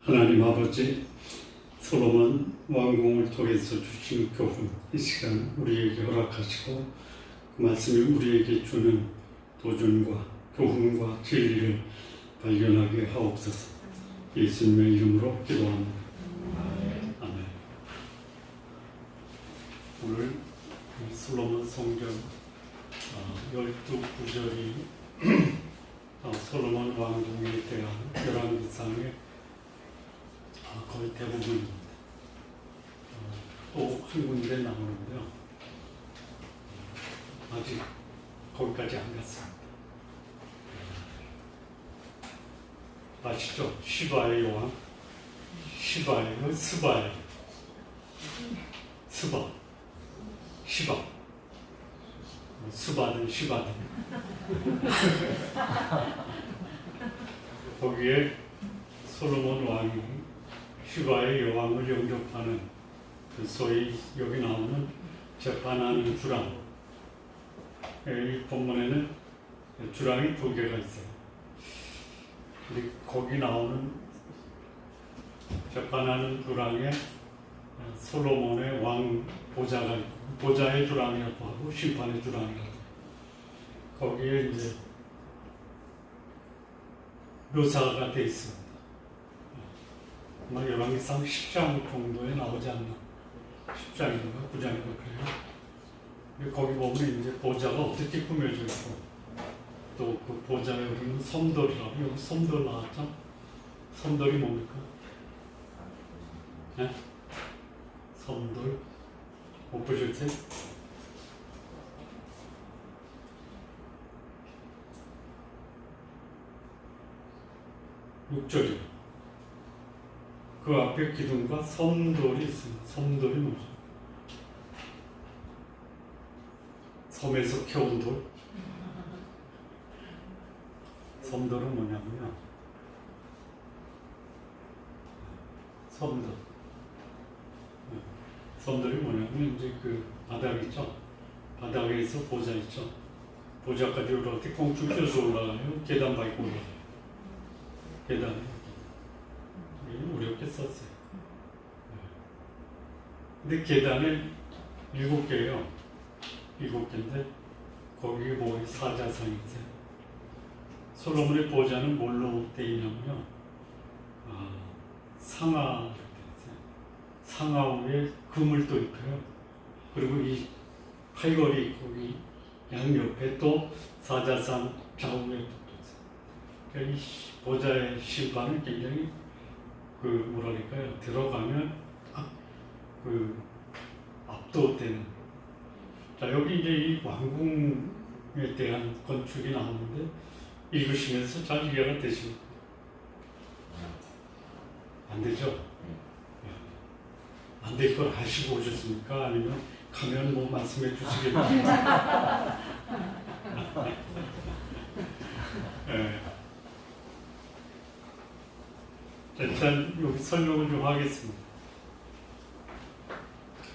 하나님 아버지, 솔로몬 왕궁을 통해서 주신 교훈, 이 시간 우리에게 허락하시고 그 말씀이 우리에게 주는 도전과 교훈과 진리를 발견하게 하옵소서. 예수님의 이름으로 기도합니다. 아멘. 오늘 솔로몬 성경 12구절이 솔로몬 왕궁에 대한 열왕기상의 거의 대부분입니다. 또 한 군데 나오는데요. 아직 거기까지 안 갔습니다. 아시죠? 시바의 여왕, 시바예요, 스바예요. 스바, 시바, 스바든 시바든. 거기에 솔로몬 왕이 시바의 여왕을 영접하는 소위 여기 나오는 재판하는 주랑, 이 본문에는 주랑이 두 개가 있어요. 근데 거기 나오는 재판하는 주랑에 솔로몬의 왕 보좌가 있고, 보좌의 주랑이라고 하고 심판의 주랑이라고 하고, 거기에 이제 묘사가 돼 있습니다. 아마 열왕기상 10장 정도에 나오지 않나, 10장인가 9장인가 그래요. 근데 거기 보면 이제 보좌가 어떻게 꾸며져 있고, 또 그 보좌에 우리는 섬돌이라고, 여기 섬돌 나왔죠? 섬돌이 뭡니까? 네? 섬돌 못 보셨어요? 육절이요. 그 앞에 기둥과 섬돌이 있습니다. 섬돌이 뭐죠? 섬에서 캐온 돌? 섬돌은 뭐냐면요, 섬돌. 섬돌이 뭐냐면 이제 그 바닥 있죠? 바닥에서 보좌 있죠? 보좌까지 이렇게 꽁충 뛰어서 올라가요. 계단 밟고 올라가요. 계단에 어렵게 썼어요. 근데 계단에 7개예요. 7개인데 거기에 뭐 사자상이 있어요. 솔로몬의 보좌는 뭘로 되어 있냐면요, 상아, 상아 위에 금을 또 입혀요. 그리고 이 팔걸이 거기 양옆에 또 사자상 좌우에 또 있어요. 그러니까 이 보좌의 심판은 굉장히 그 뭐랄까요, 들어가면 그 압도되는. 자, 여기 이제 이 왕궁에 대한 건축이 나오는데 읽으시면서 잘 이해가 되십니까? 안 되죠? 안 될 걸 아시고 오셨습니까? 아니면 가면 뭐 말씀해 주시겠습니까? 네. 일단 여기 설명을 좀 하겠습니다.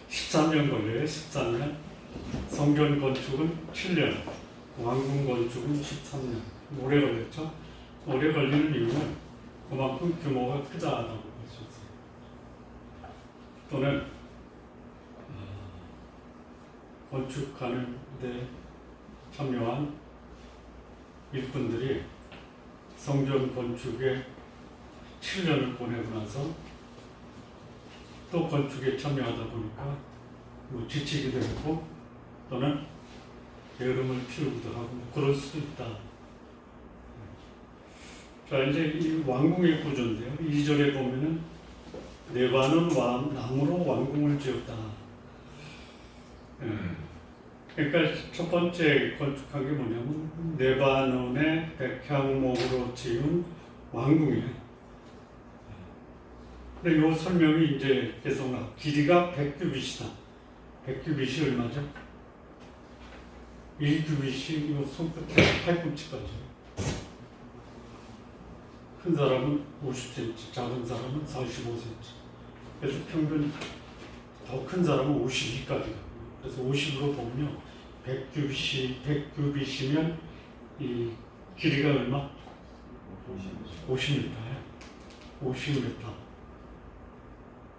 13년 걸려요. 13년. 성전 건축은 7년, 왕궁 건축은 13년. 오래 걸렸죠? 오래 걸리는 이유는 그만큼 규모가 크다라고 볼 수 있어요. 또는 건축하는 데 참여한 일꾼들이 성전 건축에 7년을 보내고 나서 또 건축에 참여하다 보니까 뭐 지치기도 했고, 또는 게으름을 피우기도 하고 그럴 수도 있다. 자, 이제 이 왕궁의 구조인데요. 2절에 보면은 네바논 나무로 왕궁을 지었다. 그러니까 첫 번째 건축한 게 뭐냐면 네바논의 백향목으로 지은 왕궁이에요. 근데 이 설명이 이제 계속 나. 길이가 100규빗이다. 100규빗이 얼마죠? 1규빗이 이 손끝에 팔꿈치까지. 큰 사람은 50cm, 작은 사람은 45cm. 그래서 평균 더 큰 사람은 52까지. 그래서 50으로 보면요, 100규빗이면 이 길이가 얼마? 50m예요. 50m.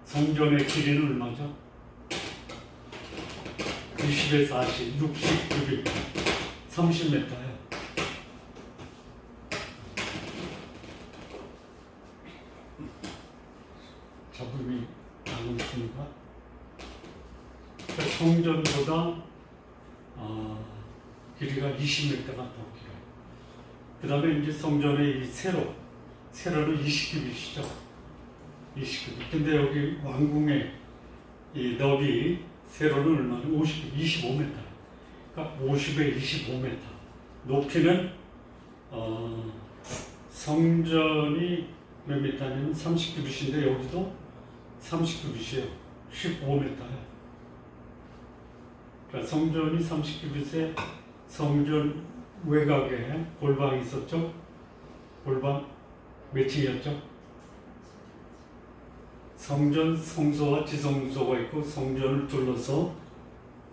성전의 길이는 얼마죠? 90에 40, 60, 900, 30m예요. 잡음이 나고 있습니다. 성전보다 길이가 20m가 더 길어요. 그 다음에 이제 성전의 이 세로는 20규빗이죠. 20규빗. 근데 여기 왕궁의 이 너비 세로는 얼마나? 25m. 그러니까 50에 25m. 높이는 성전이 몇 미터냐면 30규빗인데 여기도 30규빗이에요. 15m예요. 그러니까 성전이 30규빗에 성전 외곽에 골방이 있었죠. 골방 몇 층이었죠? 성전 성소와 지성소가 있고 성전을 둘러서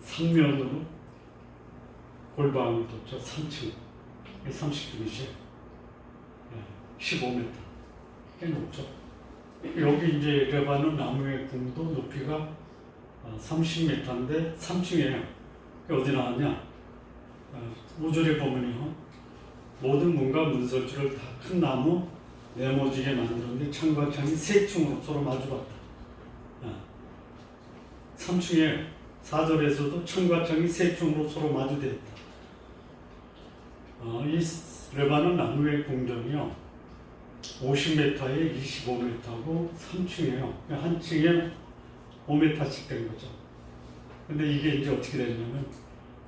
삼면으로 골방을 뒀죠. 3층. 30규빗이에요. 15m. 꽤 높죠. 여기 이제 레바논 나무의 궁도 높이가 30m인데 3층이에요. 어디 나왔냐? 5절에 보면요. 모든 문과 문설주를 다 큰 나무 네모지게 만들었는데 창과 창이 세 층으로 서로 마주봤다. 3층에 4절에서도 창과 창이 세 층으로 서로 마주되었다. 이 레바논 나무의 궁전이요. 50m에 25m고 3층이에요. 한 층에 5m씩 된 거죠. 근데 이게 이제 어떻게 되냐면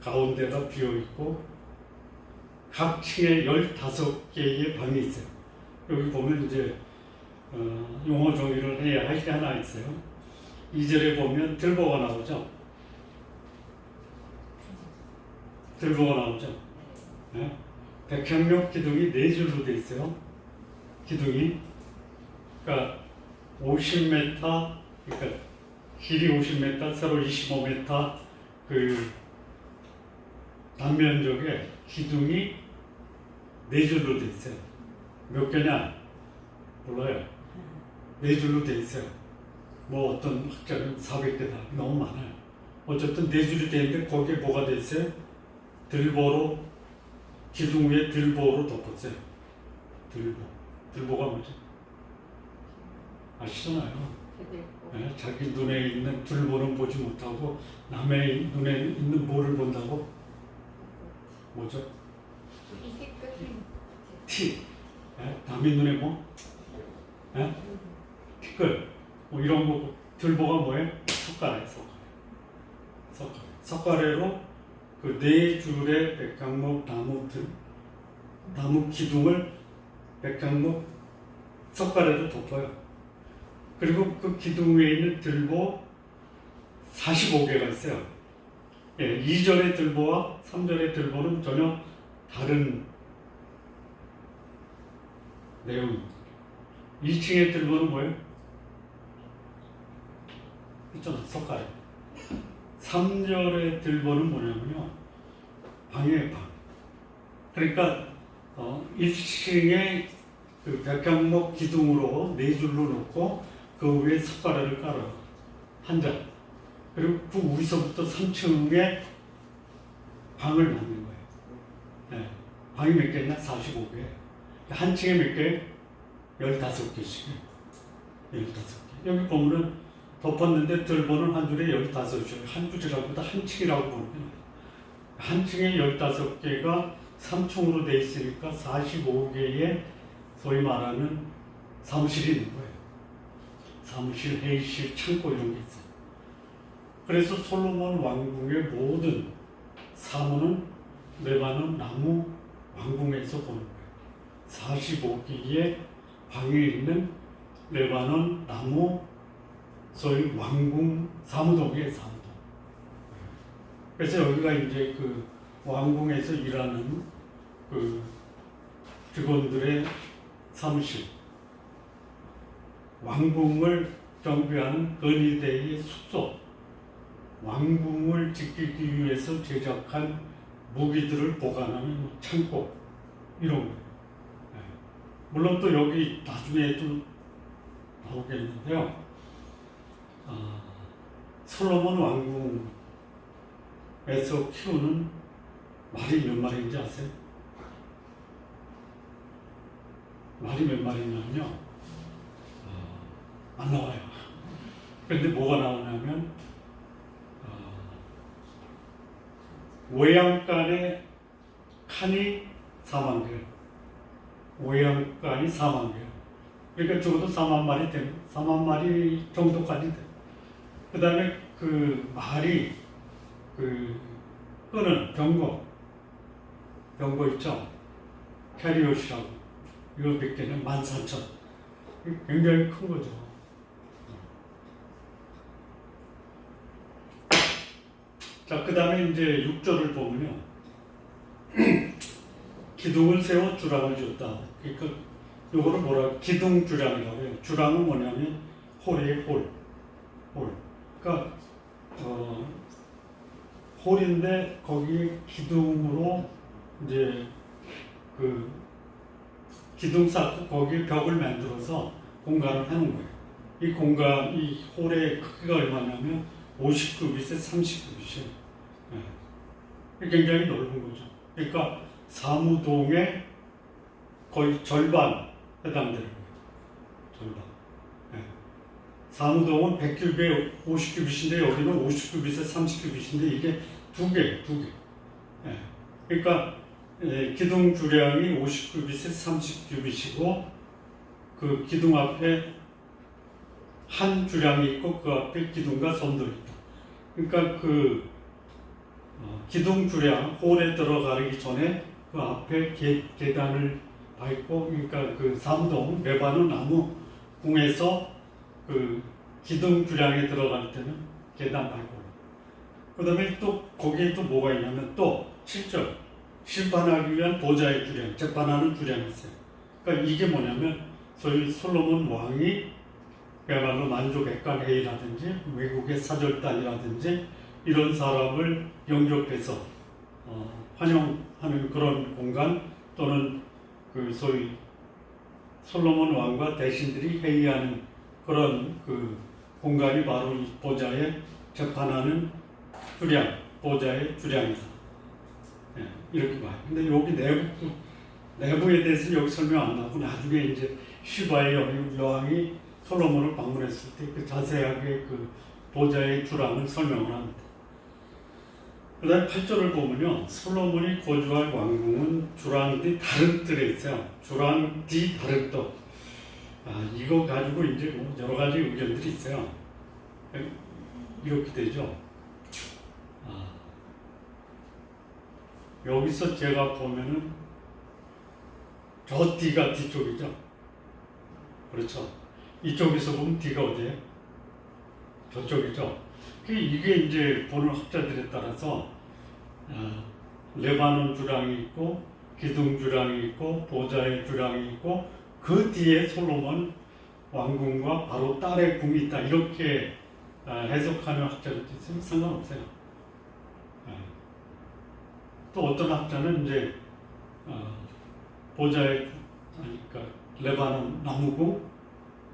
가운데가 비어있고 각 층에 15개의 방이 있어요. 여기 보면 이제 용어 정의를 해야 할 게 하나 있어요. 2절에 보면 들보가 나오죠. 들보가 나오죠. 네? 백향목 기둥이 4줄로 되어 있어요. 기둥이. 그러니까 50m, 그러니까 길이 50m, 세로 25m 그 단면적에 기둥이 4줄로 되어 있어요. 몇 개냐? 몰라요. 4줄로 되어 있어요. 뭐 어떤 학자는 400개다. 너무 많아요. 어쨌든 4줄이 되어 있는데 거기에 뭐가 되어 있어요? 들보로, 기둥 위에 들보로 덮었어요. 들보가 뭐지? 아시잖아요. 네, 자기 눈에 있는 들보는 보지 못하고 남의 눈에 있는 뭐를 본다고? 뭐죠? 티. 네? 남의 눈에 뭐? 네? 티끌. 뭐 이런 거. 들보가 뭐예요? 석가래. 석가래로 그 4줄의 백향목 나무 기둥을 백향목 석가래로 덮어요. 그리고 그 기둥 위에 있는 들보 45개가 있어요. 2절의 들보와 3절의 들보는 전혀 다른 내용입니다. 2층의 들보는 뭐예요? 있잖아, 석가래. 3절의 들보는 뭐냐면요, 방이에요, 방. 그러니까 1층에 그 백향목 기둥으로 4줄로 놓고 그 위에 석가래를 깔아요. 한 장. 그리고 그 위서부터 3층에 방을 만든 거예요. 네. 방이 몇 개냐? 45개. 한 층에 몇 개? 15개씩. 15개. 여기 보면은 덮었는데 들보는 한 줄에 15줄. 한 줄이라고보다 한 층이라고 보는 거예요. 한 층에 15개가 3층으로 돼 있으니까 45개의 소위 말하는 사무실이 있는 거예요. 사무실, 회의실, 창고 이런 게 있어요. 그래서 솔로몬 왕궁의 모든 사무는 레바논 나무 왕궁에서 보는 거예요. 45개의 방에 있는 레바논 나무 소위 왕궁 사무동이에요, 사무동. 그래서 여기가 이제 그 왕궁에서 일하는 그 직원들의 사무실, 왕궁을 경비하는 건의대의 숙소, 왕궁을 지키기 위해서 제작한 무기들을 보관하는 창고, 이런 거예요. 물론 또 여기 나중에도 다루겠는데요. 솔로몬 왕궁에서 키우는 말이 몇 마리인지 아세요? 말이 몇 마리냐면요, 안 나와요. 그런데 뭐가 나오냐면 외양간의 칸이 4만 개, 외양간이 4만 개. 그러니까 적어도 4만 마리 되면 4만 마리 정도까지 돼. 그 다음에 그 말이 그 끄는 병거 있죠? 캐리엇이라고. 이거 몇 개는 14,000. 굉장히 큰 거죠. 자, 그 다음에 이제 6절을 보면요. 기둥을 세워 주랑을 줬다. 그러니까 요거를 뭐라 기둥 주랑이라고 해요. 주랑은 뭐냐면 홀이에요, 홀. 그러니까 홀인데 거기에 기둥으로 이제 그 기둥 쌓고 거기에 벽을 만들어서 공간을 하는 거예요. 이 공간, 이 홀의 크기가 얼마냐면 50규빗에 30규빗이에요. 굉장히 넓은 거죠. 그러니까 사무동의 거의 절반 해당되는 거예요. 절반. 사무동은 100규빗에 50규빗인데 여기는 50규빗에 30규빗인데 이게 두 개. 그러니까 기둥 주량이 50규빗에 30규빗이고 그 기둥 앞에 한 주량이 있고 그 앞에 기둥과 선도 있다. 그러니까 그 기둥 주량 홀에 들어가기 전에 그 앞에 계단을 밟고, 그러니까 그 삼동 레바논 나무 궁에서 그 기둥 주량에 들어갈 때는 계단 밟고, 그 다음에 또 거기에 또 뭐가 있냐면 또 7절 심판하기 위한 보좌의 주량, 재판하는 주량이 있어요. 그러니까 이게 뭐냐면 소위 솔로몬 왕이 그야말로 만주백관회의라든지 외국의 사절단이라든지 이런 사람을 영접해서 환영하는 그런 공간, 또는 그 소위 솔로몬 왕과 대신들이 회의하는 그런 그 공간이 바로 이 보좌에 재판하는 주량, 보좌의 주량이다. 이렇게 봐요. 근데 여기 내부에 대해서 여기 설명 안 나오고 나중에 이제 시바의 여왕이 솔로몬을 방문했을 때 그 자세하게 그 보좌의 주랑을 설명을 합니다. 그 다음에 8절을 보면요. 솔로몬이 거주할 왕궁은 주랑디 다른뜰에 있어요. 주랑디 다른떡. 이거 가지고 이제 뭐 여러 가지 의견들이 있어요. 이렇게 되죠. 여기서 제가 보면은 저 D가 뒤쪽이죠. 그렇죠. 이쪽에서 보면 D가 어디예요? 저쪽이죠. 이게 이제 보는 학자들에 따라서 레바논 주랑이 있고 기둥 주랑이 있고 보좌의 주랑이 있고 그 뒤에 솔로몬 왕궁과 바로 딸의 궁이 있다, 이렇게 해석하는 학자들도 있으면 상관없어요. 또 어떤 학자는 이제 보좌의, 그러니까 레바논 나무궁,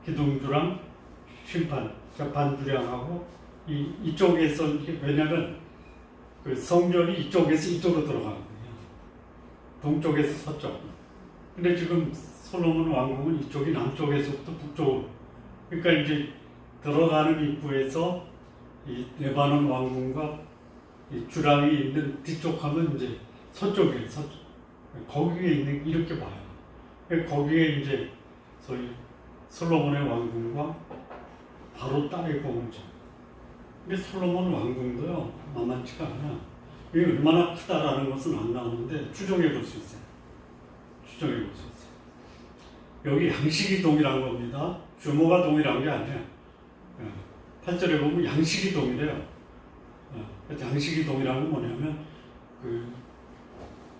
기둥 주랑, 재판 주량하고 이쪽에서, 왜냐면 그 성전이 이쪽에서 이쪽으로 들어가는 거예요. 동쪽에서 서쪽. 근데 지금 솔로몬 왕궁은 이쪽이 남쪽에서부터 북쪽으로. 그러니까 이제 들어가는 입구에서 이 레바논 왕궁과 이 주랑이 있는 뒤쪽 하면 이제 서쪽이에요, 서쪽. 거기에 있는, 이렇게 봐요. 거기에 이제 소위 솔로몬의 왕궁과 바로 딸의 궁이죠. 근데 솔로몬 왕궁도요, 만만치가 않아요. 이게 얼마나 크다라는 것은 안 나오는데 추정해 볼 수 있어요. 여기 양식이 동일한 겁니다. 규모가 동일한 게 아니에요. 8절에 보면 양식이 동일해요. 양식이 동일한 건 뭐냐면 그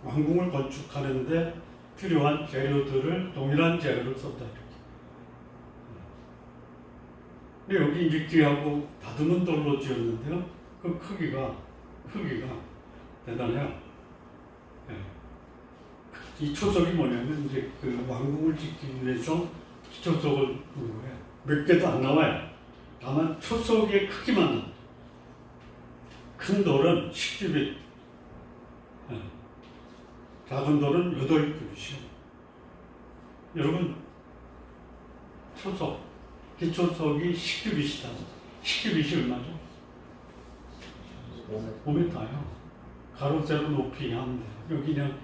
왕궁을 건축하는데 필요한 재료들을 동일한 재료를 썼다, 이렇게. 근데 여기 이제 귀하고 다듬은 돌로 지었는데요. 그 크기가 대단해요. 이 초석이 뭐냐면 이제 그 왕궁을 짓기 위해서 초석을 놓은 거예요. 몇 개도 안 나와요. 다만 초석의 크기만 나와요. 큰 돌은 10규빗, 작은 돌은 8규빗이요. 여러분, 초석, 기초석이 10규빗이다. 10규빗이 얼마죠? 5m요. 가로 세로 높이 하면 돼요. 여기 그냥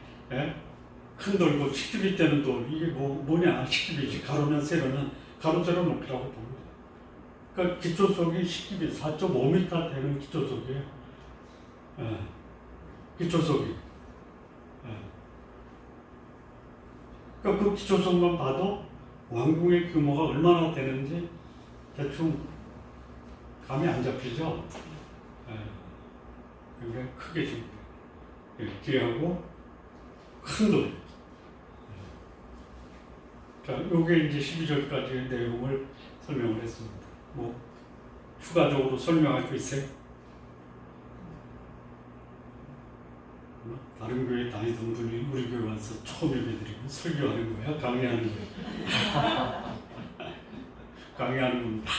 큰 돌고 10규빗 되는 돌, 이게 뭐냐? 10규빗이 가로면 세로는 가로 세로 높이라고 봅니다. 그러니까 기초석이 10규빗, 4.5m 되는 기초석이에요. 기초석이. 그러니까 그 기초석만 봐도 왕궁의 규모가 얼마나 되는지 대충 감이 안 잡히죠. 굉장히 크게 줍니다. 귀하고 큰 돌. 자, 요게 이제 12절까지의 내용을 설명을 했습니다. 뭐 추가적으로 설명할 거 있어요? 다른 교회 다니던 분이 우리 교회 와서 처음 예배드리고 설교하는 거야? 강의하는 거야? 강의하는 겁니다.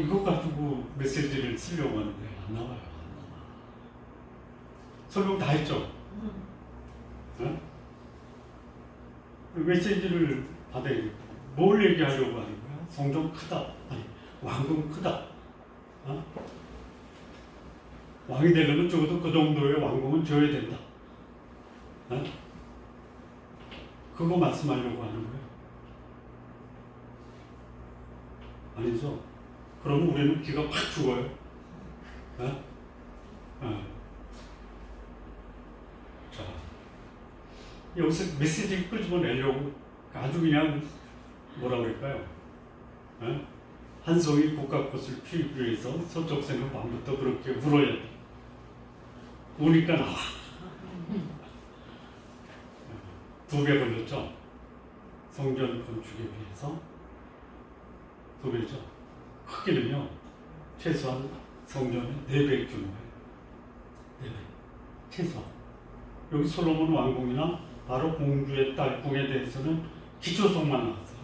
이것 가지고 메시지를 쓰려고 하는데 안 나와요. 설명 다 했죠? 메시지를 받아야 돼. 뭘 얘기하려고 하는 거야? 성전 크다. 아니, 왕궁 크다. 왕이 되려면 적어도 그 정도의 왕궁은 줘야 된다. 그거 말씀하려고 하는 거예요. 아니죠? 그러면 우리는 기가 팍 죽어요. 자, 여기서 메시지 끄집어내려고 아주 그냥 뭐라 그럴까요? 한 송이 국화꽃을 피우기 위해서 서쪽새는 밤부터 그렇게 울어야 돼. 우니까 나와. 2배 걸렸죠? 성전 건축에 비해서 2배죠. 크기는요, 최소한 성전의 4배 규모예요. 4배. 최소한. 여기 솔로몬 왕궁이나 바로 공주의 딸 궁에 대해서는 기초석만 나왔어요.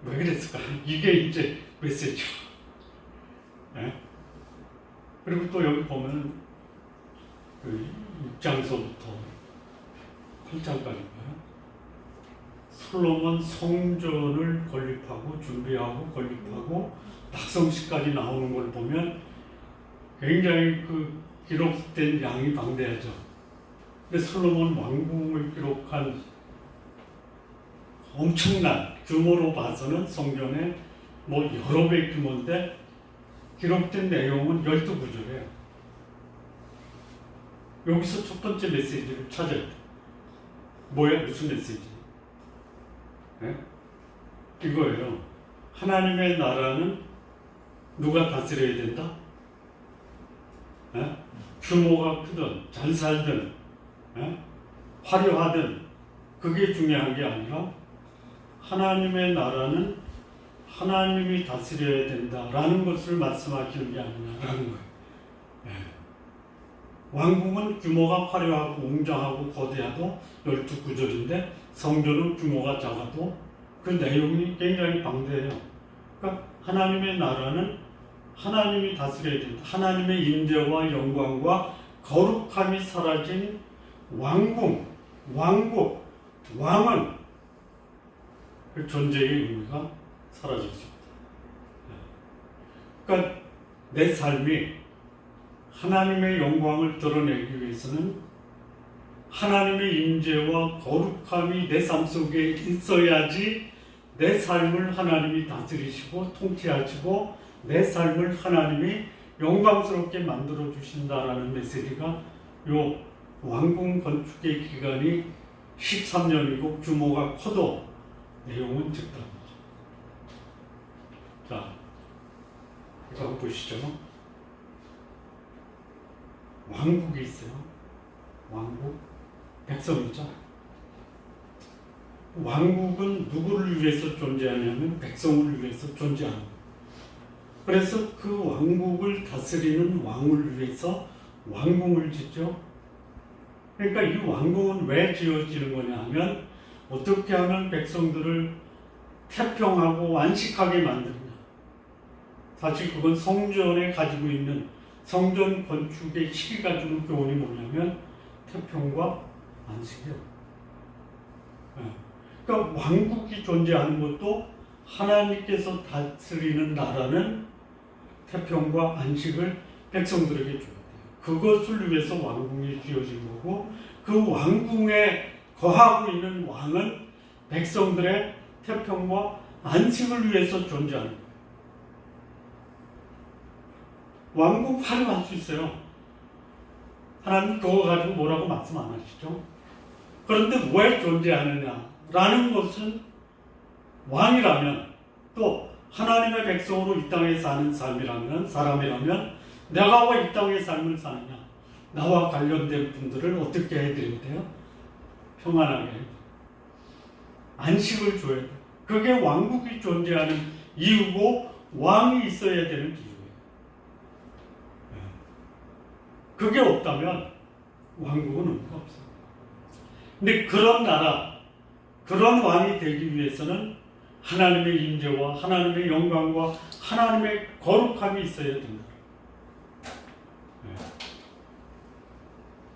왜 그랬을까? 이게 이제 메시지죠. 그리고 또 여기 보면 그 6장서부터 8장까지인가요? 솔로몬 성전을 건립하고 준비하고 건립하고 낙성식까지 나오는 걸 보면 굉장히 그 기록된 양이 방대하죠. 근데 솔로몬 왕궁을 기록한 엄청난 규모로 봐서는 성전의 뭐 여러 배 규모인데 기록된 내용은 12구절이에요. 여기서 첫 번째 메시지를 찾아야 돼. 뭐야? 무슨 메시지? 이거예요. 하나님의 나라는 누가 다스려야 된다? 규모가 크든 잘 살든 화려하든 그게 중요한 게 아니라 하나님의 나라는 하나님이 다스려야 된다라는 것을 말씀하시는 게 아니냐라는 거예요. 왕궁은 규모가 화려하고 웅장하고 거대하도 12구절인데 성전은 규모가 작아도 그 내용이 굉장히 방대해요. 그러니까 하나님의 나라는 하나님이 다스려야 된다. 하나님의 임재와 영광과 거룩함이 사라진 왕궁, 왕국, 왕은 그 존재의 의미가 사라졌습니다. 그러니까 내 삶이 하나님의 영광을 드러내기 위해서는 하나님의 임재와 거룩함이 내 삶 속에 있어야지 내 삶을 하나님이 다스리시고 통치하시고 내 삶을 하나님이 영광스럽게 만들어 주신다라는 메시지가 요 왕궁 건축의 기간이 13년이고 규모가 커도 내용은 적답니다. 자, 이거 한번 보시죠. 왕국이 있어요. 왕국, 백성이죠. 왕국은 누구를 위해서 존재하냐면 백성을 위해서 존재하는 거예요. 그래서 그 왕국을 다스리는 왕을 위해서 왕궁을 짓죠. 그러니까 이 왕궁은 왜 지어지는 거냐 하면 어떻게 하면 백성들을 태평하고 안식하게 만드느냐. 사실 그건 성전에 가지고 있는 성전 건축의 시기가 주는 교훈이 뭐냐면 태평과 안식이에요. 그러니까 왕국이 존재하는 것도 하나님께서 다스리는 나라는 태평과 안식을 백성들에게 줘야 돼요. 그것을 위해서 왕궁이 지어진 거고 그 왕궁에 거하고 있는 왕은 백성들의 태평과 안식을 위해서 존재하는 거예요. 왕궁 활용할 수 있어요. 하나님 그거 가지고 뭐라고 말씀 안 하시죠? 그런데 왜 존재하느냐라는 것은 왕이라면 또 하나님의 백성으로 이 땅에 사는 사람이라면 내가 왜 이 땅의 삶을 사느냐, 나와 관련된 분들을 어떻게 해드려야 돼요? 평안하게 안식을 줘야 돼요. 그게 왕국이 존재하는 이유고 왕이 있어야 되는 이유예요. 그게 없다면 왕국은 의미가 없어요. 근데 그런 나라, 그런 왕이 되기 위해서는 하나님의 임재와 하나님의 영광과 하나님의 거룩함이 있어야 된다.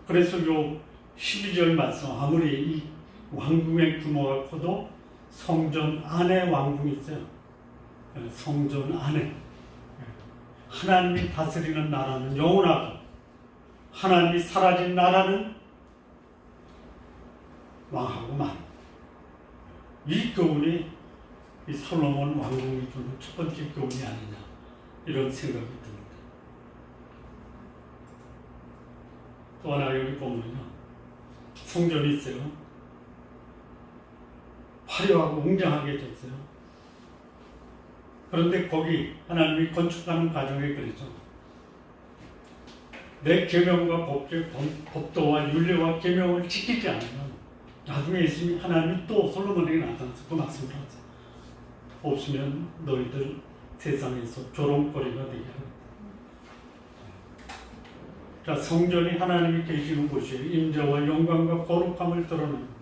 그래서 요 12절 말씀, 아무리 이 왕궁의 규모가 커도 성전 안에 왕궁이 있어요. 성전 안에 하나님이 다스리는 나라는 영원하고 하나님이 사라진 나라는 왕하고 만. 이 교훈이 이 솔로몬 왕궁이 주는 첫 번째 교훈이 아니냐, 이런 생각이 듭니다. 또 하나 여기 보면요, 성전이 있어요. 화려하고 웅장하게 졌어요. 그런데 거기 하나님이 건축하는 과정에 그랬죠. 내 계명과 법도와 율례와 계명을 지키지 않으면 나중에 있으면 하나님이 또 솔로몬에게 나타나서 그 말씀을 하죠. 없으면 너희들 세상에서 조롱거리가 되게 합니다. 자, 성전이 하나님이 계시는 곳이에요. 임재와 영광과 거룩함을 드러내는 곳이에요.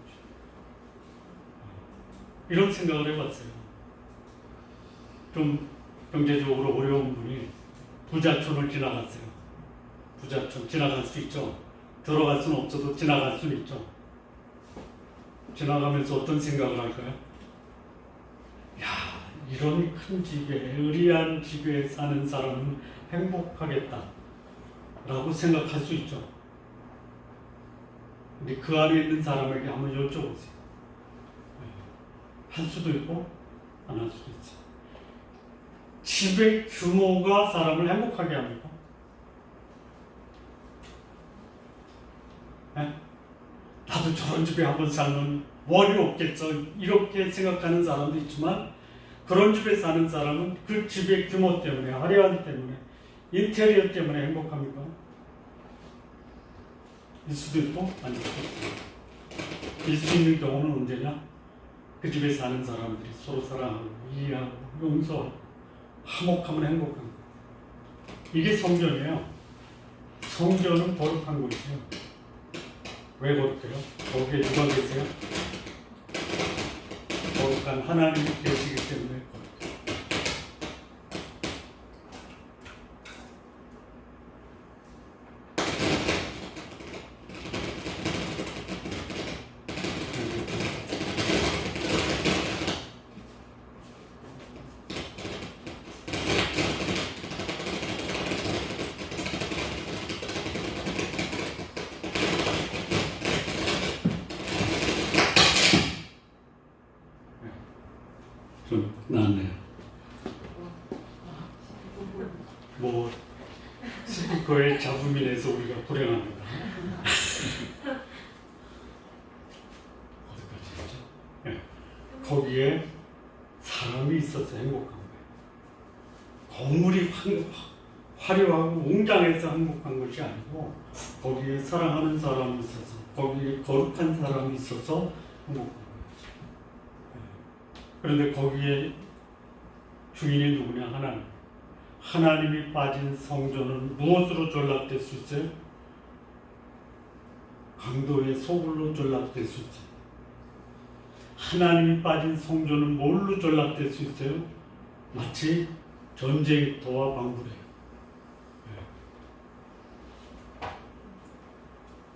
이런 생각을 해봤어요. 좀 경제적으로 어려운 분이 부자촌을 지나갔어요. 부자촌 지나갈 수 있죠. 들어갈 수는 없어도 지나갈 수는 있죠. 지나가면서 어떤 생각을 할까요? 야, 이런 큰 집에, 의리한 집에 사는 사람은 행복하겠다 라고 생각할 수 있죠. 근데 그 안에 있는 사람에게 한번 여쭤보세요. 할 수도 있고 안 할 수도 있어요. 집의 규모가 사람을 행복하게 합니까? 네? 나도 저런 집에 한번 살면 월이 없겠어, 이렇게 생각하는 사람도 있지만 그런 집에 사는 사람은 그 집의 규모 때문에, 화려함 때문에, 인테리어 때문에 행복합니까? 일 수도 있고 아닐 수도 있고. 일 수 있는 경우는 언제냐? 그 집에 사는 사람들이 서로 사랑하고 이해하고 용서하고 화목하면 행복한 것. 이게 성전이에요. 성전은 거룩한 곳이에요. 왜 거룩해요? 거기에 누가 계세요? 거룩한 하나님이 계시기 때문에 거룩해요. 좀 낫네요. 뭐 스피커의 잡음이 내서 우리가 불행합니다. 어디까지 했죠? 네. 거기에 사람이 있어서 행복한 거예요. 건물이 화려하고 웅장해서 행복한 것이 아니고 거기에 사랑하는 사람이 있어서, 거기에 거룩한 사람이 있어서 행복한 거예요. 그런데 거기에 주인이 누구냐? 하나님. 하나님이 빠진 성전은 무엇으로 전락될 수 있어요? 강도의 소굴로 전락될 수 있어요. 하나님이 빠진 성전은 뭘로 전락될 수 있어요? 마치 전쟁터와 방불이에요.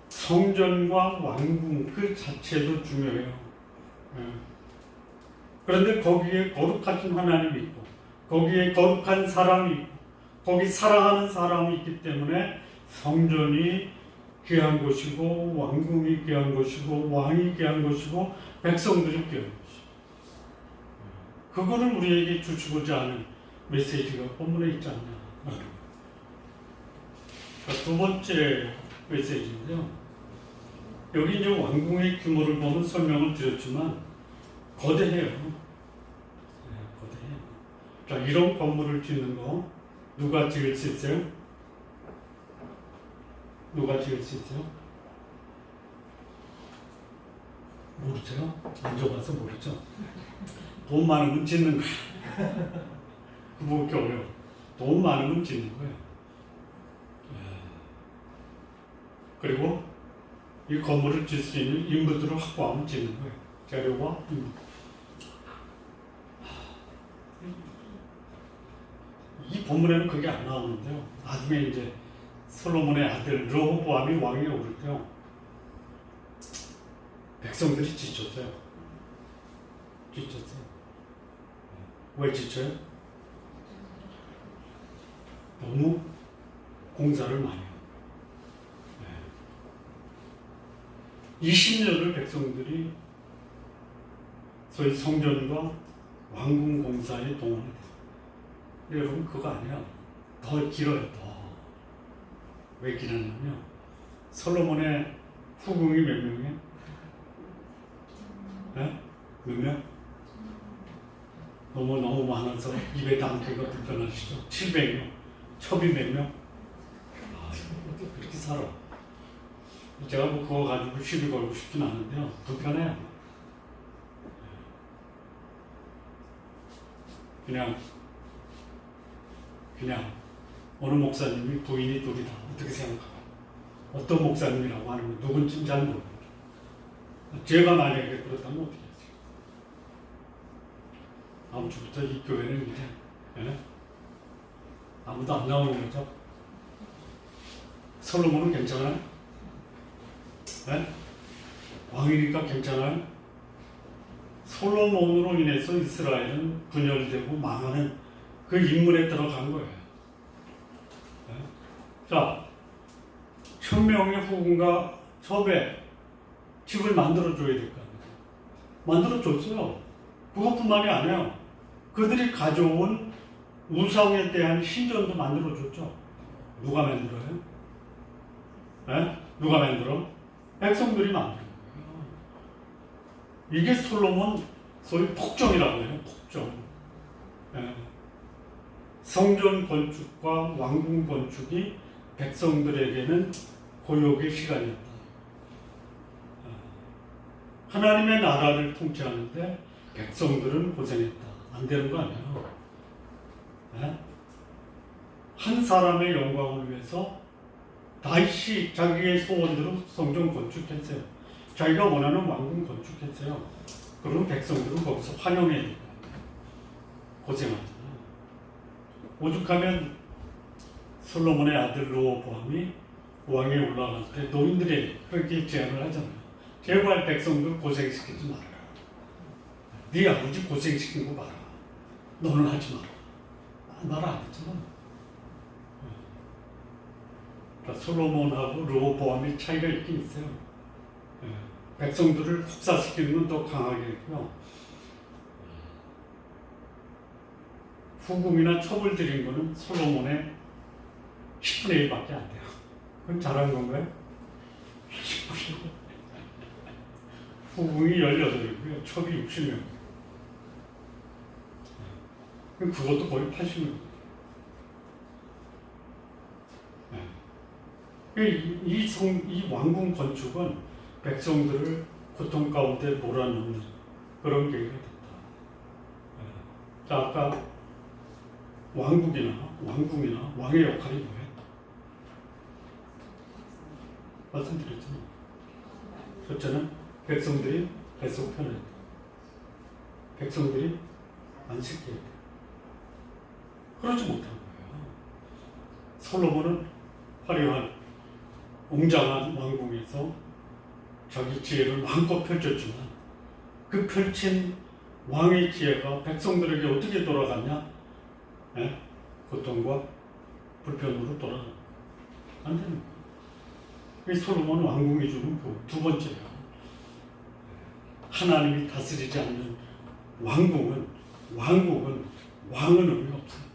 성전과 왕궁 그 자체도 중요해요. 그런데 거기에 거룩하신 하나님이 있고 거기에 거룩한 사람이 있고 거기 사랑하는 사람이 있기 때문에 성전이 귀한 곳이고 왕궁이 귀한 곳이고 왕이 귀한 곳이고 백성들이 귀한 곳이고 그거를 우리에게 주시고자 하는 메시지가 본문에 있지 않냐. 두 번째 메시지인데요. 여기 이제 왕궁의 규모를 보면 설명을 드렸지만 거대해요. 거대해요. 자, 이런 건물을 짓는 거 누가 지을 수 있어요? 누가 지을 수 있어요? 모르세요? 안 줘봐서 모르죠? 돈 많으면 짓는 거야. 그거 그렇게 어려워. 돈 많으면 짓는 거예요. 그리고 이 건물을 짓을 수 있는 인부들을 확보하면 짓는 거예요. 재료와 인부. 이 본문에는 그게 안 나오는데요. 나중에 이제 솔로몬의 아들 르호보암이 왕위에 오를 때요. 백성들이 지쳤어요. 왜 지쳐요? 너무 공사를 많이 해요. 20년을 백성들이 소위 성전과 왕궁 공사에 동원이 돼요. 근데 여러분 그거 아니에요. 더 길어요. 더. 왜 길었냐면 솔로몬의 후궁이 몇 명이에요? 네? 몇 명? 너무 많아서 입에 담기가 불편하시죠? 700명. 첩이 몇 명? 어떻게 그렇게 살아? 제가 뭐 그거 가지고 시비 걸고 싶진 않은데요. 불편해요. 그냥 어느 목사님이 부인이 둘이다. 어떻게 생각하고? 어떤 목사님이라고 하는 거 누군지는 잘 모르고. 제가 만약에 그렇다면 어떻게 하지? 다음 주부터 이 교회는 이제 아무도 안 나오는 거죠. 솔로몬은 괜찮아요? 네? 왕이니까 괜찮아요? 솔로몬으로 인해서 이스라엘은 분열되고 망하는 그 인물에 들어간 거예요. 네? 자, 1000명의 후궁과 첩에 집을 만들어줘야 될 거 아니에요. 만들어줬어요. 그것뿐만이 아니에요. 그들이 가져온 우상에 대한 신전도 만들어줬죠. 누가 만들어요? 네? 누가 만들어? 백성들이 만드는 거예요. 이게 솔로몬 소위 폭정이라고 해요. 폭정. 네. 성전 건축과 왕궁 건축이 백성들에게는 고역의 시간이었다. 하나님의 나라를 통치하는데 백성들은 고생했다. 안 되는 거 아니에요. 네? 한 사람의 영광을 위해서 다시 자기의 소원대로 성전 건축했어요. 자기가 원하는 왕궁 건축했어요. 그럼 백성들은 거기서 환영해야 돼요. 고생하잖아요. 오죽하면 솔로몬의 아들 르호보암이 왕에 올라갈 때 노인들이 그렇게 제안을 하잖아요. 제발 백성들 고생시키지 마라. 네 아버지 고생시킨 거 봐라. 너는 하지 마라. 말 안 했잖아. 그러니까 솔로몬하고 르호보암의 차이가 있긴 있어요. 백성들을 혹사시키는 건 더 강하게 했고요. 후궁이나 첩을 들인 거는 솔로몬의 10분의 1밖에 안 돼요. 그건 잘한 건가요? 10분의 1. 후궁이 18이고요. 첩이 60명. 그것도 거의 80명. 이 왕궁 건축은 백성들을 고통 가운데 몰아넣는 그런 계기가 됐다. 자, 아까 왕궁이나 왕의 역할이 뭐예요? 말씀드렸잖아요. 첫째는 백성들이 뱃속 편했다. 백성들이 안식해야 돼. 그러지 못한 거예요. 솔로몬은 화려한 웅장한 왕궁에서 자기 지혜를 마음껏 펼쳤지만 그 펼친 왕의 지혜가 백성들에게 어떻게 돌아갔냐? 예? 고통과 불편으로 돌아가. 안 되는 거예요. 이 솔로몬 왕궁이 주는 두 번째예요. 하나님이 다스리지 않는 왕궁은 왕은 의미 없어요.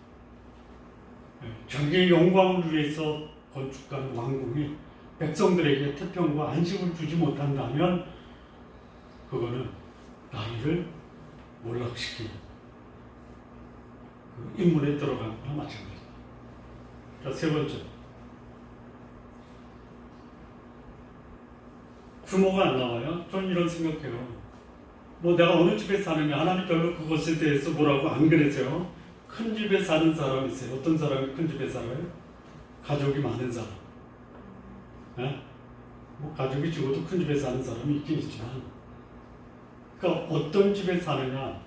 자기의 영광을 위해서 건축한 왕궁이 백성들에게 태평과 안식을 주지 못한다면 그거는 나이를 몰락시키는 그 인문에 들어가는 거나 마찬가지입니다. 자, 세 번째. 규모가 안 나와요. 저는 이런 생각해요. 뭐 내가 어느 집에 사느냐, 하나님 별로 그것에 대해서 뭐라고 안 그랬어요. 큰 집에 사는 사람이 있어요. 어떤 사람이 큰 집에 살아요? 가족이 많은 사람. 예? 뭐 가족이 적어도 큰 집에 사는 사람이 있긴 있지만, 그러니까 어떤 집에 사느냐,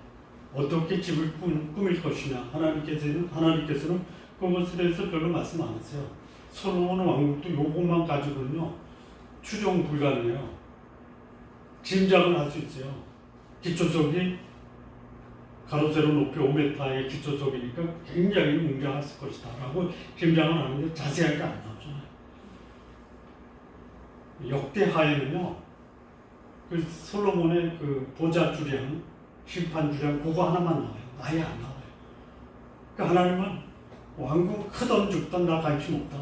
어떻게 집을 꾸밀 것이냐, 하나님께서는 그것에 대해서 별로 말씀 안 했어요. 솔로몬 왕국도 요것만 가지고는요 추종 불가능해요. 짐작은 할 수 있어요. 기초석이 가로 세로 높이 5m의 기초석이니까 굉장히 웅장했을 것이다 라고 짐작은 하는데 자세하게 안 나오잖아요. 역대하에는요 그 솔로몬의 그 보좌 주량, 심판 주량 그거 하나만 나와요. 아예 안 나와요. 그러니까 하나님은 왕국 크던 죽던 나 관심 없다.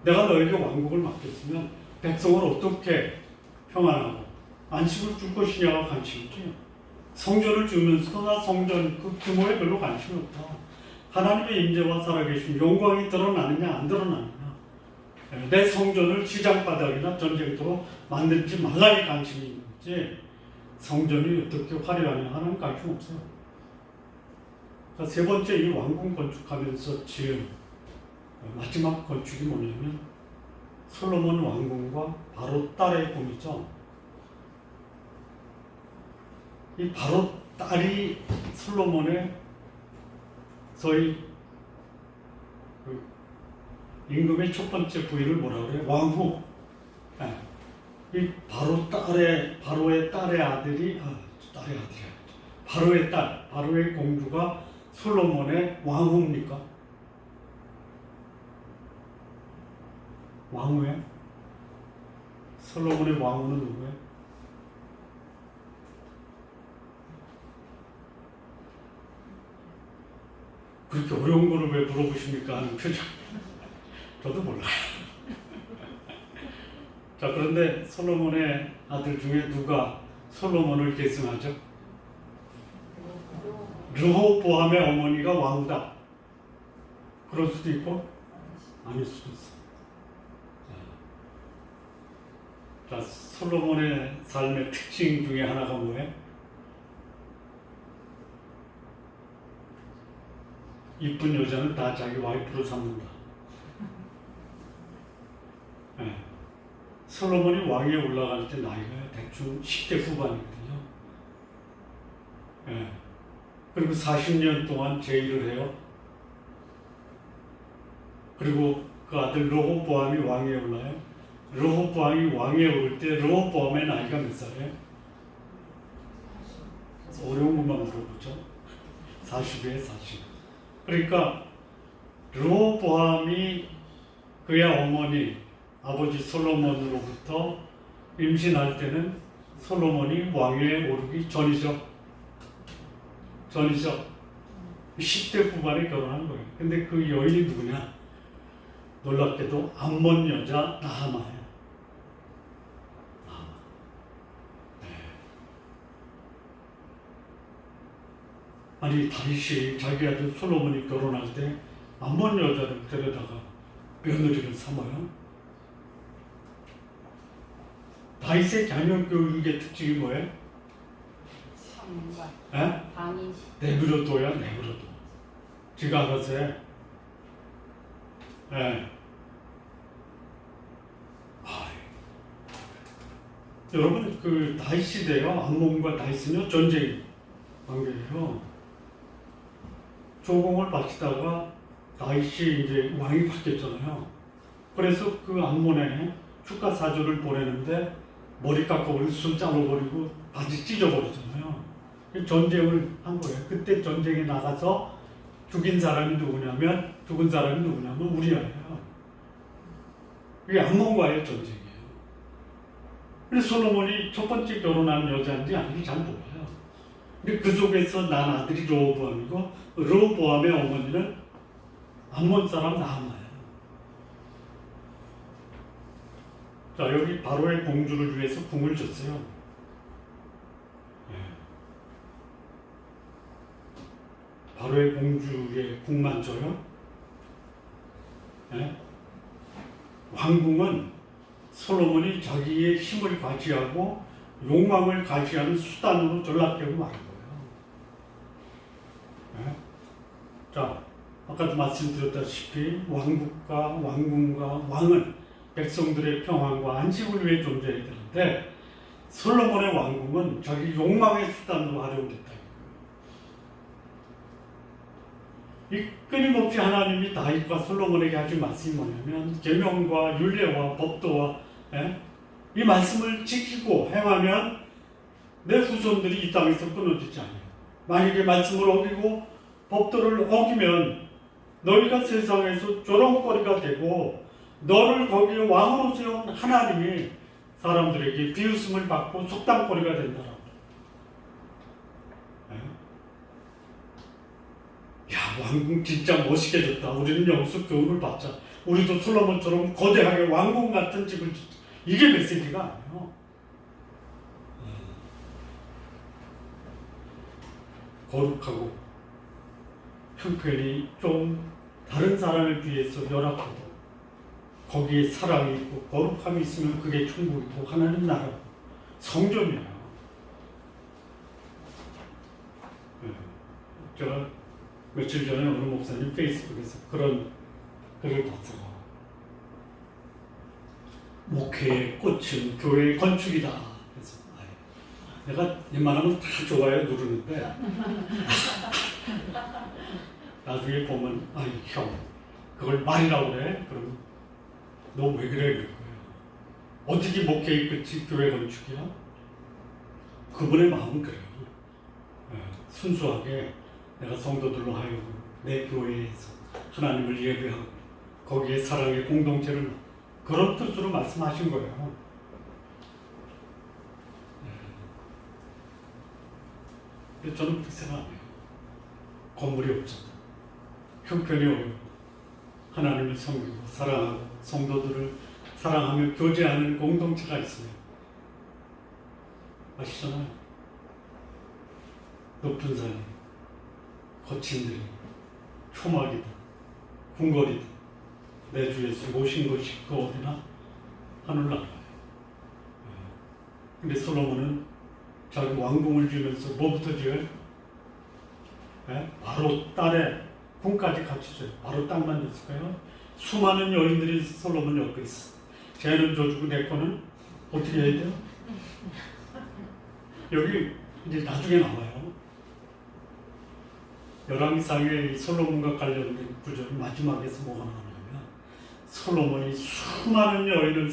내가 너에게 왕국을 맡겼으면 백성을 어떻게 평안하고 안식을 줄 것이냐가 관심이지. 성전을 지으면서도 나 성전 그 규모에 별로 관심이 없다. 하나님의 임재와 살아계신 영광이 드러나느냐 안 드러나느냐. 내 성전을 시장바닥이나 전쟁터로 만들지 말라에 관심이 있는 거지. 성전이 어떻게 화려하냐 하는 관심 없어요. 자, 세 번째 이 왕궁 건축하면서 지은 마지막 건축이 뭐냐면 솔로몬 왕궁과 바로 딸의 꿈이죠. 이 바로 딸이 솔로몬의 소위 그 임금의 첫 번째 부인을 뭐라 그래요? 왕후. 이 바로의 딸의 아들이 바로의 딸, 바로의 공주가 솔로몬의 왕후입니까? 왕후예요? 솔로몬의 왕후는 누구예요? 그렇게 어려운 거를 왜 물어보십니까? 하는 표정. 저도 몰라요. 자, 그런데 솔로몬의 아들 중에 누가 솔로몬을 계승하죠? 르호보암의 어머니가 왕후다. 그럴 수도 있고 아닐 수도 있어. 자, 솔로몬의 삶의 특징 중에 하나가 뭐예요? 이쁜 여자는 다 자기 와이프로 삼는다. 네. 솔로몬이 왕위에 올라갈 때 나이가 대충 10대 후반이거든요. 네. 그리고 40년 동안 제의를 해요. 그리고 그 아들 르호보암이 왕위에 올라요. 르호보암이 왕위에 오를 때 르호보암의 나이가 몇 살이에요? 어려운 것만 물어보죠. 40에 40. 그러니까 르호보암이 그의 어머니 아버지 솔로몬으로부터 임신할 때는 솔로몬이 왕위에 오르기 전이죠. 10대 후반에 결혼한 거예요. 근데 그 여인이 누구냐? 놀랍게도 암몬 여자 나하마예요. 아니 다윗이 자기 아들 솔로몬이 결혼할 때 암몬 여자를 데려다가 며느리를 삼아요. 다윗의 자녀 교육의 특징이 뭐예요? 방인. 내버려둬야 내버려둬. 지가 알아서 해. 여러분 그 다윗 시대요. 암몬과 다윗은요 전쟁 관계예요. 조공을 바치다가 다윗이 이제 왕이 바뀌었잖아요. 그래서 그 암몬에 축가 사절을 보내는데 머리 깎아버리고 손 잘라버리고 바지 찢어버리잖아요. 전쟁을 한 거예요. 그때 전쟁에 나가서 죽은 사람이 누구냐면 우리아예요. 이게 암몬과의 전쟁이에요. 그래서 솔로몬이 첫 번째 결혼한 여자인지 아닌지 잘 몰라요. 근데 그 속에서 난 아들이 르호보암이고 르호보암의 어머니는 암몬 사람 나아마예요. 자, 여기 바로의 공주를 위해서 궁을 줬어요. 네. 바로의 공주의 궁만 줘요. 네. 왕궁은 솔로몬이 자기의 힘을 과시하고 욕망을 과시하는 수단으로 전락되고 말은 거예요. 네. 자, 아까도 말씀드렸다시피 왕국과 왕궁과 왕은 백성들의 평안과 안식을 위해 존재해야 되는데 솔로몬의 왕궁은 자기 욕망의 수단으로 활용됐다. 이 끊임없이 하나님이 다윗과 솔로몬에게 하신 말씀이 뭐냐면 계명과 율례와 법도와 이 말씀을 지키고 행하면 내 후손들이 이 땅에서 끊어지지 않아요. 만약에 말씀을 어기고 법도를 어기면 너희가 세상에서 조롱거리가 되고 너를 거기에 왕으로 세운 하나님이 사람들에게 비웃음을 받고 속담거리가 된다라고. 야, 왕궁 진짜 멋있게 졌다. 우리는 여기서 교훈을 받자. 우리도 솔로몬처럼 거대하게 왕궁 같은 집을 짓자. 이게 메시지가 아니에요. 거룩하고 형편이 좀 다른 사람에 비해서 열악하고 거기에 사랑이 있고 거룩함이 있으면 그게 천국이고 하나님 나라고 성전이에요. 제가 며칠 전에 어느 목사님 페이스북에서 그런 글을 봤어요. 목회의 꽃은 교회의 건축이다. 그래서 내가 웬만하면 다 좋아요 누르는데 나중에 보면 아이 형 그걸 말이라고 그래? 그럼 너 왜 그래? 그럴 거예요. 어떻게 목회의 끝이 교회 건축이야? 그분의 마음은 그래요. 순수하게 내가 성도들로 하여금 내 교회에서 하나님을 예배하고 거기에 사랑의 공동체를 그런 뜻으로 말씀하신 거예요. 근데 저는 그렇게 생각해요. 건물이 없어도 형편이 어렵고 하나님을 섬기고 사랑하고 성도들을 사랑하며 교제하는 공동체가 있으면 아시잖아요. 높은 산이 거친 들이 초막이든 궁궐이든 내 주에서 모신 것이 그 어디나 하늘나라예요. 근데 솔로몬은 자기 왕궁을 지으면서 뭐부터 지어요? 바로 딸의 궁까지 같이 줘요. 바로 땅만 줬을까요? 수많은 여인들이 솔로몬 옆에 있어. 쟤는 줘주고 내 거는 어떻게 해야 돼요? 여기 이제 나중에 나와요. 열왕기상의 솔로몬과 관련된 구절 마지막에서 뭐가 나오냐면 솔로몬이 수많은 여인을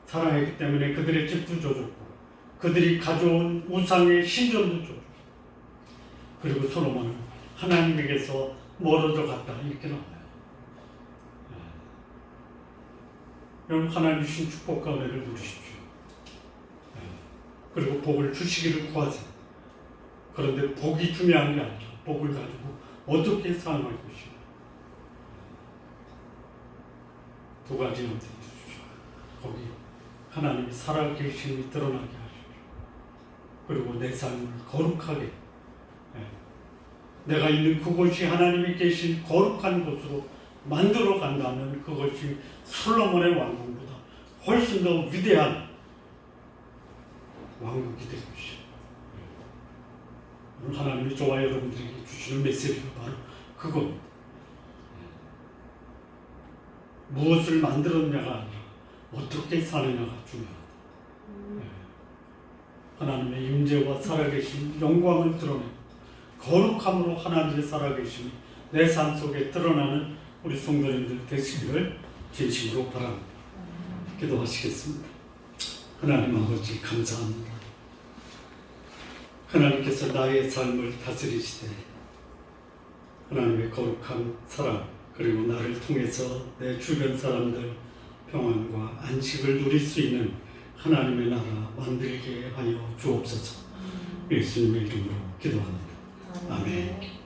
사랑했기 때문에 그들의 집도 줘줬고 그들이 가져온 우상의 신전도 줘줬고 그리고 솔로몬은 하나님에게서 멀어져 갔다 이렇게 나와요. 여러분 하나님 주신 축복과 은혜를 누리십시오. 그리고 복을 주시기를 구하세요. 그런데 복이 중요한 게 아니라 복을 가지고 어떻게 사용할 것이냐. 두 가지 ön제 주십시오. 거기 하나님이 살아계심이 드러나게 하십시오. 그리고 내 삶을 거룩하게 내가 있는 그곳이 하나님이 계신 거룩한 곳으로 만들어 간다면 그것이 솔로몬의 왕궁보다 훨씬 더 위대한 왕국이 될 것이에요. 오늘 하나님이 저와 여러분들에게 주시는 메시지가 바로 그겁니다. 무엇을 만들었냐가 아니라 어떻게 사느냐가 중요하다. 하나님의 임재와 살아계신 영광을 드러내 거룩함으로 하나님의 살아계심이 내 삶 속에 드러나는 우리 성도님들 되시기를 진심으로 바랍니다. 기도하시겠습니다. 하나님 아버지 감사합니다. 하나님께서 나의 삶을 다스리시되 하나님의 거룩한 사랑 그리고 나를 통해서 내 주변 사람들 평안과 안식을 누릴 수 있는 하나님의 나라 만들게 하여 주옵소서. 예수님의 이름으로 기도합니다. 아멘.